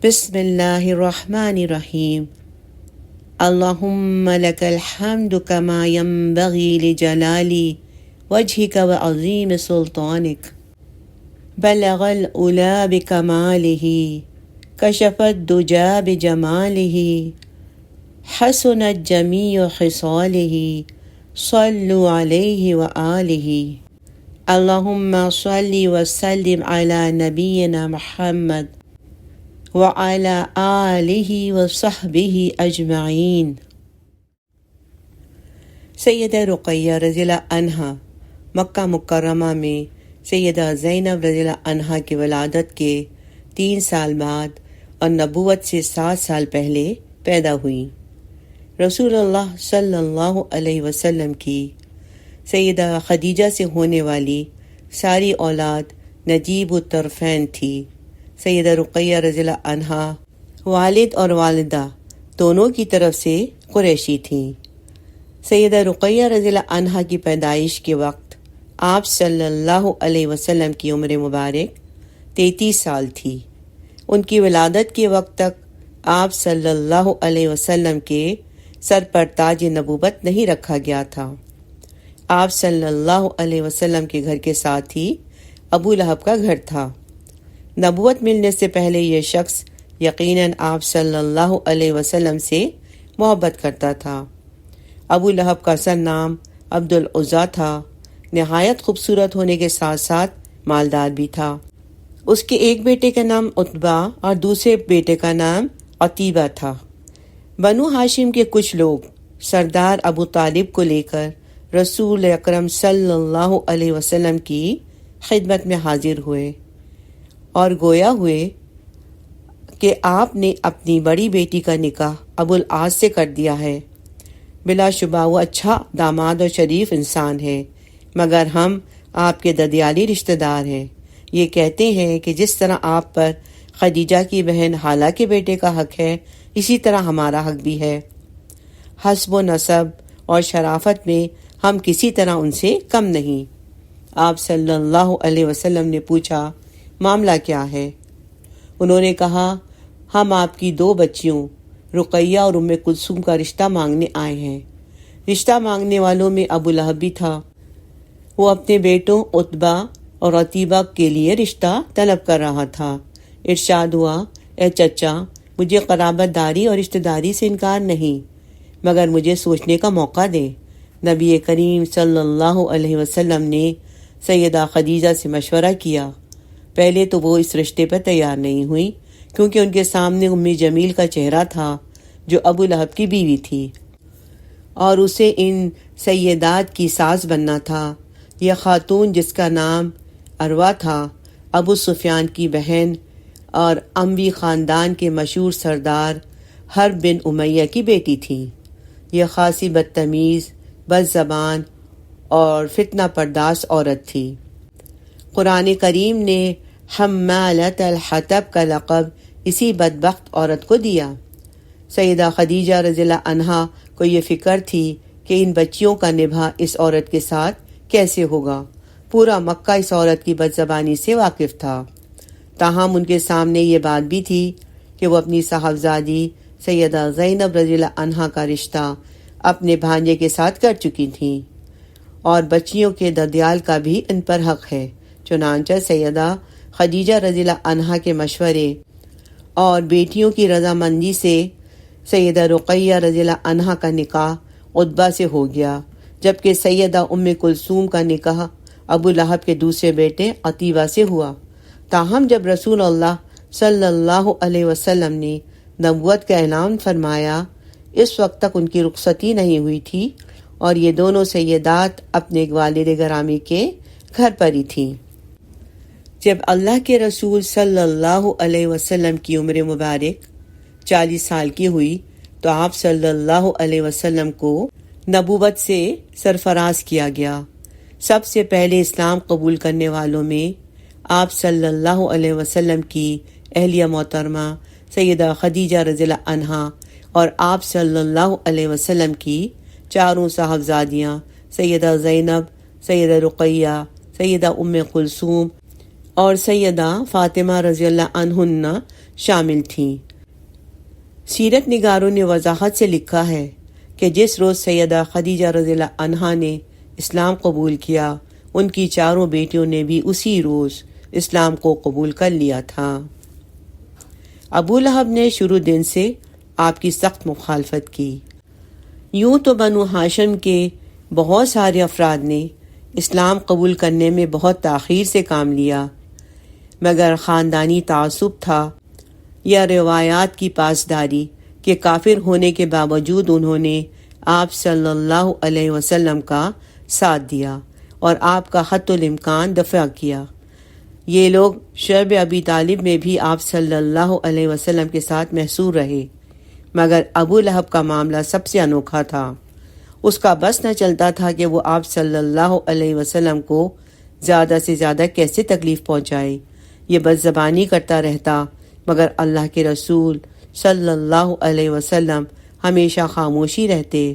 بسم اللہ الرحمن الرحیم اللہم لک الحمد کما ینبغی لجلالی وجہک وعظیم سلطانک بلغ العلا بکمالہ کشف الدجی بجمالہ حسنت جمیع خصالہ صلوا علیہ وآلہ اللہم صلی وسلم علی نبینا محمد وعلی آلہ وصحبہ اجمعین۔ سیدہ رقیہ رضی اللہ عنہا مکہ مکرمہ میں سیدہ زینب رضی اللہ عنہا کی ولادت کے 3 سال بعد اور نبوت سے 7 سال پہلے پیدا ہوئیں۔ رسول اللہ صلی اللہ علیہ وسلم کی سیدہ خدیجہ سے ہونے والی ساری اولاد نجیب الطرفین تھی۔ سیدہ رقیہ رضی اللہ عنہا والد اور والدہ دونوں کی طرف سے قریشی تھیں۔ سیدہ رقیہ رضی اللہ عنہا کی پیدائش کے وقت آپ صلی اللہ علیہ وسلم کی عمر مبارک 33 سال تھی۔ ان کی ولادت کے وقت تک آپ صلی اللہ علیہ وسلم کے سر پر تاج نبوت نہیں رکھا گیا تھا۔ آپ صلی اللہ علیہ وسلم کے گھر کے ساتھ ہی ابو لہب کا گھر تھا۔ نبوت ملنے سے پہلے یہ شخص یقیناً آپ صلی اللہ علیہ وسلم سے محبت کرتا تھا۔ ابو لہب کا اصل نام عبد العزیٰ تھا۔ نہایت خوبصورت ہونے کے ساتھ ساتھ مالدار بھی تھا۔ اس کے ایک بیٹے کا نام عتبہ اور دوسرے بیٹے کا نام عتیبہ تھا۔ بنو ہاشم کے کچھ لوگ سردار ابو طالب کو لے کر رسول اکرم صلی اللہ علیہ وسلم کی خدمت میں حاضر ہوئے اور گویا ہوئے کہ آپ نے اپنی بڑی بیٹی کا نکاح ابو العاص سے کر دیا ہے۔ بلا شبہ وہ اچھا داماد اور شریف انسان ہے، مگر ہم آپ کے ددیالی رشتہ دار ہیں۔ یہ کہتے ہیں کہ جس طرح آپ پر خدیجہ کی بہن حالہ کے بیٹے کا حق ہے، اسی طرح ہمارا حق بھی ہے۔ حسب و نسب اور شرافت میں ہم کسی طرح ان سے کم نہیں۔ آپ صلی اللہ علیہ وسلم نے پوچھا، معاملہ کیا ہے؟ انہوں نے کہا، ہم آپ کی 2 بچیوں رقیہ اور ام کلثوم کا رشتہ مانگنے آئے ہیں۔ رشتہ مانگنے والوں میں ابو لہب بھی تھا۔ وہ اپنے بیٹوں عتبہ اور عتیبہ کے لیے رشتہ طلب کر رہا تھا۔ ارشاد ہوا، اے چچا، مجھے قرابت داری اور رشتہ داری سے انکار نہیں، مگر مجھے سوچنے کا موقع دے۔ نبی کریم صلی اللہ علیہ وسلم نے سیدہ خدیجہ سے مشورہ کیا۔ پہلے تو وہ اس رشتے پر تیار نہیں ہوئی، کیونکہ ان کے سامنے ام جمیل کا چہرہ تھا جو ابو لہب کی بیوی تھی اور اسے ان سیدات کی ساس بننا تھا۔ یہ خاتون، جس کا نام عروہ تھا، ابو سفیان کی بہن اور اموی خاندان کے مشہور سردار حرب بن امیہ کی بیٹی تھی۔ یہ خاصی بدتمیز، بد زبان اور فتنہ پرداز عورت تھی۔ قرآن کریم نے حمالۃ الحطب کا لقب اسی بدبخت عورت کو دیا۔ سیدہ خدیجہ رضی اللہ عنہا کو یہ فکر تھی کہ ان بچیوں کا نبھا اس عورت کے ساتھ کیسے ہوگا۔ پورا مکہ اس عورت کی بد زبانی سے واقف تھا۔ تاہم ان کے سامنے یہ بات بھی تھی کہ وہ اپنی صاحبزادی سیدہ زینب رضی اللہ عنہا کا رشتہ اپنے بھانجے کے ساتھ کر چکی تھیں اور بچیوں کے ددیال کا بھی ان پر حق ہے۔ چنانچہ سیدہ خدیجہ رضی اللہ عنہا کے مشورے اور بیٹیوں کی رضامندی سے سیدہ رقیہ رضی اللہ عنہا کا نکاح عتبہ سے ہو گیا، جبکہ سیدہ ام کلثوم کا نکاح ابو لہب کے دوسرے بیٹے عتیبہ سے ہوا۔ تاہم جب رسول اللہ صلی اللہ علیہ وسلم نے نبوت کا اعلان فرمایا، اس وقت تک ان کی رخصتی نہیں ہوئی تھی اور یہ دونوں سیدات اپنے والد گرامی کے گھر پر ہی تھیں۔ جب اللہ کے رسول صلی اللہ علیہ وسلم کی عمر مبارک 40 سال کی ہوئی تو آپ صلی اللہ علیہ وسلم کو نبوت سے سرفراز کیا گیا۔ سب سے پہلے اسلام قبول کرنے والوں میں آپ صلی اللہ علیہ وسلم کی اہلیہ محترمہ سیدہ خدیجہ رضی اللہ عنہا اور آپ صلی اللہ علیہ وسلم کی 4 صاحبزادیاں سیدہ زینب، سیدہ رقیہ، سیدہ ام کلثوم اور سیدہ فاطمہ رضی اللہ عنہن شامل تھیں۔ سیرت نگاروں نے وضاحت سے لکھا ہے کہ جس روز سیدہ خدیجہ رضی اللہ عنہا نے اسلام قبول کیا، ان کی چاروں بیٹیوں نے بھی اسی روز اسلام کو قبول کر لیا تھا۔ ابو لہب نے شروع دن سے آپ کی سخت مخالفت کی۔ یوں تو بنو ہاشم کے بہت سارے افراد نے اسلام قبول کرنے میں بہت تاخیر سے کام لیا، مگر خاندانی تعصب تھا یا روایات کی پاسداری کہ کافر ہونے کے باوجود انہوں نے آپ صلی اللہ علیہ وسلم کا ساتھ دیا اور آپ کا حتی الامکان دفاع کیا۔ یہ لوگ شعب ابی طالب میں بھی آپ صلی اللہ علیہ وسلم کے ساتھ محصور رہے، مگر ابو لہب کا معاملہ سب سے انوکھا تھا۔ اس کا بس نہ چلتا تھا کہ وہ آپ صلی اللہ علیہ وسلم کو زیادہ سے زیادہ کیسے تکلیف پہنچائے۔ یہ بد زبانی کرتا رہتا، مگر اللہ کے رسول صلی اللہ علیہ وسلم ہمیشہ خاموشی رہتے۔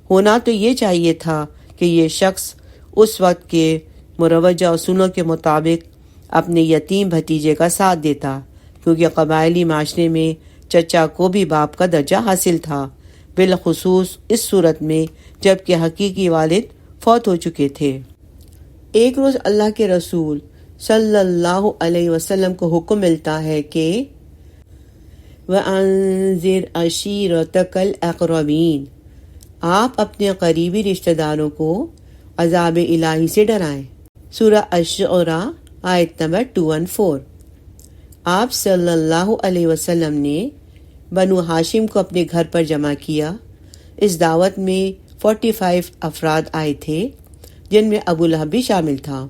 ہونا تو یہ چاہیے تھا کہ یہ شخص اس وقت کے مروجہ اصولوں کے مطابق اپنے یتیم بھتیجے کا ساتھ دیتا، کیونکہ قبائلی معاشرے میں چچا کو بھی باپ کا درجہ حاصل تھا، بالخصوص اس صورت میں جب کہ حقیقی والد فوت ہو چکے تھے۔ ایک روز اللہ کے رسول صلی اللہ علیہ وسلم کو حکم ملتا ہے کہ وَأَنذِرْ عَشِيرَتَكَ الْأَقْرَبِينَ، آپ اپنے قریبی رشتہ داروں کو عذاب الہی سے ڈرائیں۔ سورہ الشعراء آیت نمبر 214۔ آپ صلی اللہ علیہ وسلم نے بنو ہاشم کو اپنے گھر پر جمع کیا۔ اس دعوت میں 45 افراد آئے تھے، جن میں ابو لہب بھی شامل تھا۔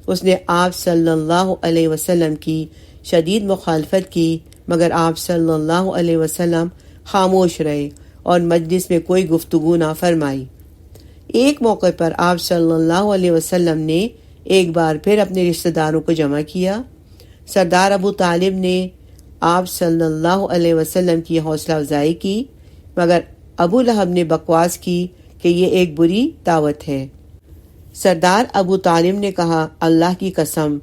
اس نے آپ صلی اللہ علیہ وسلم کی شدید مخالفت کی، مگر آپ صلی اللہ علیہ وسلم خاموش رہے اور مجلس میں کوئی گفتگو نہ فرمائی۔ ایک موقع پر آپ صلی اللہ علیہ وسلم نے ایک بار پھر اپنے رشتہ داروں کو جمع کیا۔ سردار ابو طالب نے آپ صلی اللہ علیہ وسلم کی حوصلہ افزائی کی، مگر ابو لہب نے بکواس کی کہ یہ ایک بری دعوت ہے۔ سردار ابو طالب نے کہا، اللہ کی قسم،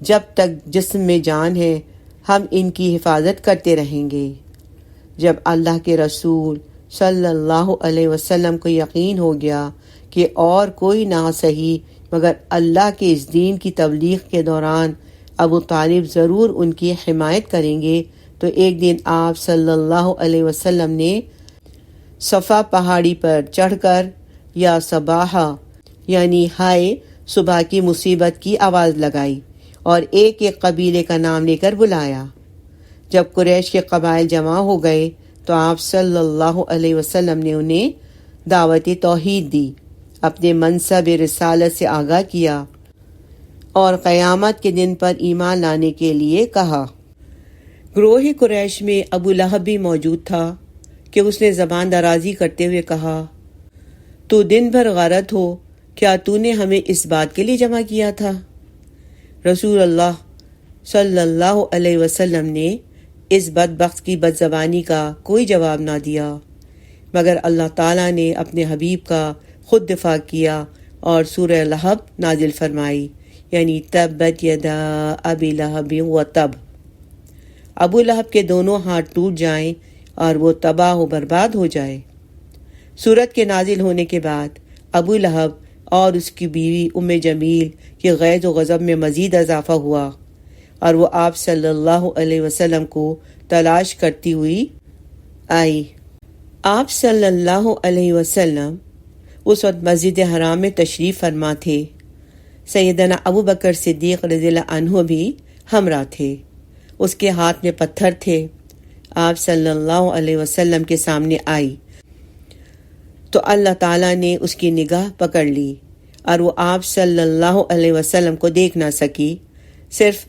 جب تک جسم میں جان ہے ہم ان کی حفاظت کرتے رہیں گے۔ جب اللہ کے رسول صلی اللہ علیہ وسلم کو یقین ہو گیا کہ اور کوئی نہ صحیح مگر اللہ کے اس دین کی تبلیغ کے دوران ابو طالب ضرور ان کی حمایت کریں گے، تو ایک دن آپ صلی اللہ علیہ وسلم نے صفا پہاڑی پر چڑھ کر یا صباحا یعنی ہائے صبح کی مصیبت کی آواز لگائی اور ایک ایک قبیلے کا نام لے کر بلایا۔ جب قریش کے قبائل جمع ہو گئے تو آپ صلی اللہ علیہ وسلم نے انہیں دعوت توحید دی، اپنے منصب رسالت سے آگاہ کیا اور قیامت کے دن پر ایمان لانے کے لیے کہا۔ گروہ قریش میں ابو لہب بھی موجود تھا کہ اس نے زبان درازی کرتے ہوئے کہا، تو دن بھر غارت ہو، کیا تو نے ہمیں اس بات کے لیے جمع کیا تھا؟ رسول اللہ صلی اللہ علیہ وسلم نے اس بدبخت کی بد زبانی کا کوئی جواب نہ دیا، مگر اللہ تعالیٰ نے اپنے حبیب کا خود دفاع کیا اور سورہ لہب نازل فرمائی، یعنی تبت یدا ابی لہب و تب، ابو لہب کے دونوں ہاتھ ٹوٹ جائیں اور وہ تباہ و برباد ہو جائے۔ سورت کے نازل ہونے کے بعد ابو لہب اور اس کی بیوی ام جمیل کے غیظ و غضب میں مزید اضافہ ہوا اور وہ آپ صلی اللہ علیہ وسلم کو تلاش کرتی ہوئی آئی۔ آپ صلی اللہ علیہ وسلم اس وقت مسجد حرام میں تشریف فرما تھے۔ سیدنا ابو بکر صدیق رضی اللہ عنہ بھی ہمراہ تھے۔ اس کے ہاتھ میں پتھر تھے۔ آپ صلی اللہ علیہ وسلم کے سامنے آئی تو اللہ تعالیٰ نے اس کی نگاہ پکڑ لی اور وہ آپ صلی اللہ علیہ وسلم کو دیکھ نہ سکی، صرف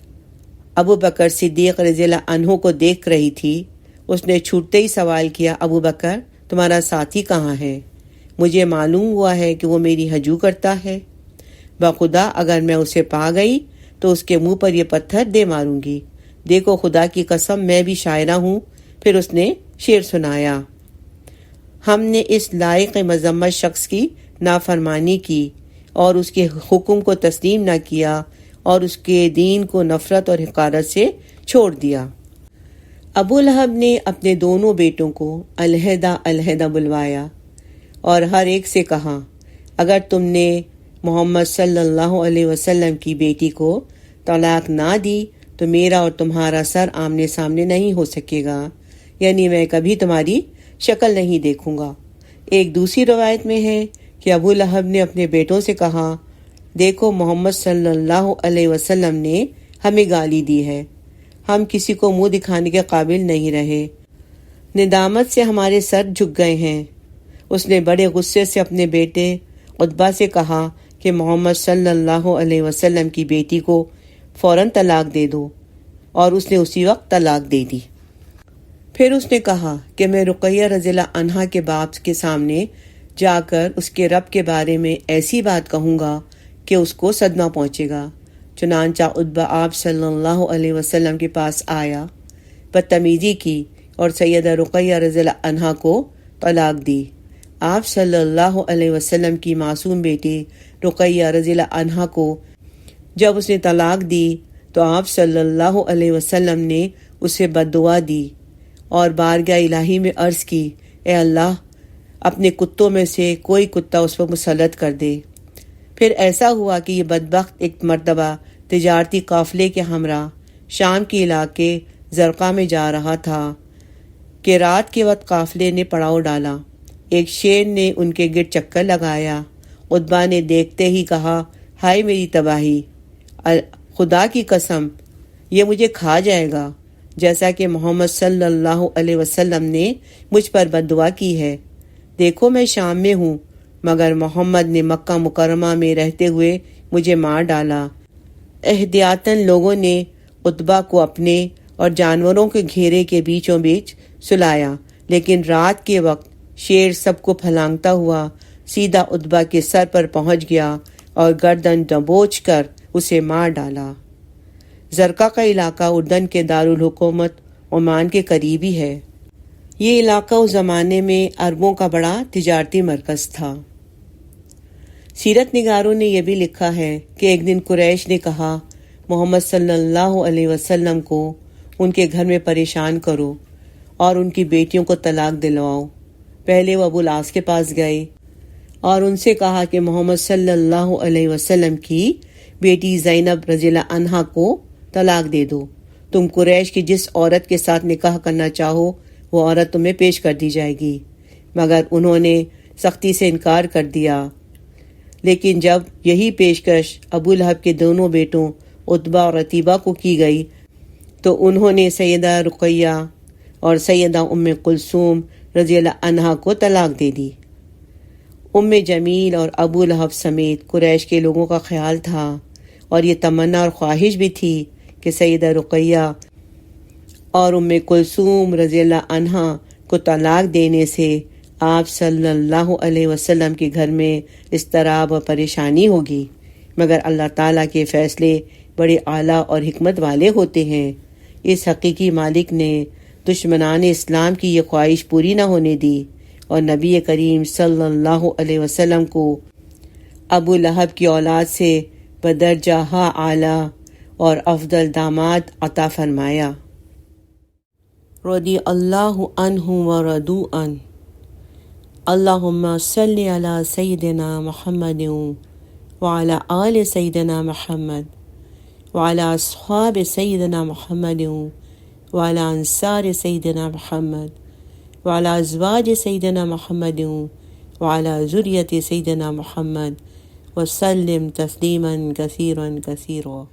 ابو بکر صدیق رضی اللہ عنہ کو دیکھ رہی تھی۔ اس نے چھوٹتے ہی سوال کیا، ابو بکر تمہارا ساتھی کہاں ہے؟ مجھے معلوم ہوا ہے کہ وہ میری ہجو کرتا ہے، بخدا اگر میں اسے پا گئی تو اس کے منہ پر یہ پتھر دے ماروں گی۔ دیکھو خدا کی قسم میں بھی شاعرہ ہوں۔ پھر اس نے شعر سنایا، ہم نے اس لائق مذمت شخص کی نافرمانی کی اور اس کے حکم کو تسلیم نہ کیا اور اس کے دین کو نفرت اور حقارت سے چھوڑ دیا۔ ابو لہب نے اپنے دونوں بیٹوں کو علیحدہ علیحدہ بلوایا اور ہر ایک سے کہا، اگر تم نے محمد صلی اللہ علیہ وسلم کی بیٹی کو طلاق نہ دی تو میرا اور تمہارا سر آمنے سامنے نہیں ہو سکے گا، یعنی میں کبھی تمہاری شکل نہیں دیکھوں گا۔ ایک دوسری روایت میں ہے کہ ابو لہب نے اپنے بیٹوں سے کہا، دیکھو محمد صلی اللہ علیہ وسلم نے ہمیں گالی دی ہے، ہم کسی کو منہ دکھانے کے قابل نہیں رہے، ندامت سے ہمارے سر جھک گئے ہیں۔ اس نے بڑے غصے سے اپنے بیٹے عتبہ سے کہا کہ محمد صلی اللہ علیہ وسلم کی بیٹی کو فوراً طلاق دے دو، اور اس نے اسی وقت طلاق دے دی۔ پھر اس نے کہا کہ میں رقیہ رضی اللہ عنہا کے باپ کے سامنے جا کر اس کے رب کے بارے میں ایسی بات کہوں گا کہ اس کو صدمہ پہنچے گا۔ چنانچہ عتبہ آپ صلی اللہ علیہ وسلم کے پاس آیا، بدتمیزی کی اور سیدہ رقیہ رضی اللہ عنہا کو طلاق دی۔ آپ صلی اللہ علیہ وسلم کی معصوم بیٹی رقیہ رضی اللہ عنہا کو جب اس نے طلاق دی تو آپ صلی اللہ علیہ وسلم نے اسے بد دعا دی اور بارگاہ الہی میں عرض کی، اے اللہ اپنے کتوں میں سے کوئی کتا اس پر مسلط کر دے۔ پھر ایسا ہوا کہ یہ بدبخت ایک مرتبہ تجارتی قافلے کے ہمراہ شام کے علاقے زرقہ میں جا رہا تھا کہ رات کے وقت قافلے نے پڑاؤ ڈالا۔ ایک شیر نے ان کے گرد چکر لگایا۔ عتبہ نے دیکھتے ہی کہا، ہائے میری تباہی، خدا کی قسم یہ مجھے کھا جائے گا، جیسا کہ محمد صلی اللہ علیہ وسلم نے مجھ پر بد دعا کی ہے۔ دیکھو میں شام میں ہوں، مگر محمد نے مکہ مکرمہ میں رہتے ہوئے مجھے مار ڈالا۔ احتیاطاً لوگوں نے عتبہ کو اپنے اور جانوروں کے گھیرے کے بیچوں بیچ سلایا، لیکن رات کے وقت شیر سب کو پھلانگتا ہوا سیدھا عتبہ کے سر پر پہنچ گیا اور گردن دبوچ کر اسے مار ڈالا۔ زرقہ کا علاقہ اردن کے دارالحکومت عمان کے قریبی ہے۔ یہ علاقہ اس زمانے میں عربوں کا بڑا تجارتی مرکز تھا۔ سیرت نگاروں نے یہ بھی لکھا ہے کہ ایک دن قریش نے کہا، محمد صلی اللہ علیہ وسلم کو ان کے گھر میں پریشان کرو اور ان کی بیٹیوں کو طلاق دلواؤ۔ پہلے وہ ابو العاص کے پاس گئے اور ان سے کہا کہ محمد صلی اللہ علیہ وسلم کی بیٹی زینب رضی اللہ عنہا کو طلاق دے دو، تم قریش کی جس عورت کے ساتھ نکاح کرنا چاہو وہ عورت تمہیں پیش کر دی جائے گی۔ مگر انہوں نے سختی سے انکار کر دیا۔ لیکن جب یہی پیشکش ابو لہب کے دونوں بیٹوں عتبہ اور عتیبہ کو کی گئی تو انہوں نے سیدہ رقیہ اور سیدہ ام کلثوم رضی اللہ عنہا کو طلاق دے دی۔ ام جمیل اور ابو لہب سمیت قریش کے لوگوں کا خیال تھا اور یہ تمنا اور خواہش بھی تھی کہ سیدہ رقیہ اور ام کلثوم رضی اللہ عنہا کو طلاق دینے سے آپ صلی اللہ علیہ وسلم کے گھر میں اضطراب و پریشانی ہوگی، مگر اللہ تعالیٰ کے فیصلے بڑے اعلیٰ اور حکمت والے ہوتے ہیں۔ اس حقیقی مالک نے دشمنان اسلام کی یہ خواہش پوری نہ ہونے دی اور نبی کریم صلی اللہ علیہ وسلم کو ابو لہب کی اولاد سے بدرجہ اعلیٰ اور افضل داماد عطا فرمایا۔ رضی اللہ عنہ ورضوا عنہ۔ اللہم صلی علی سیدنا محمد وعلی آل سیدنا محمد وعلی اصحاب سیدنا محمد وعلی انصار سیدنا محمد وعلی ازواج سیدنا محمد وعلی ذریۃ سیدنا محمد وسلم تسلیما کثیرا کثیرا۔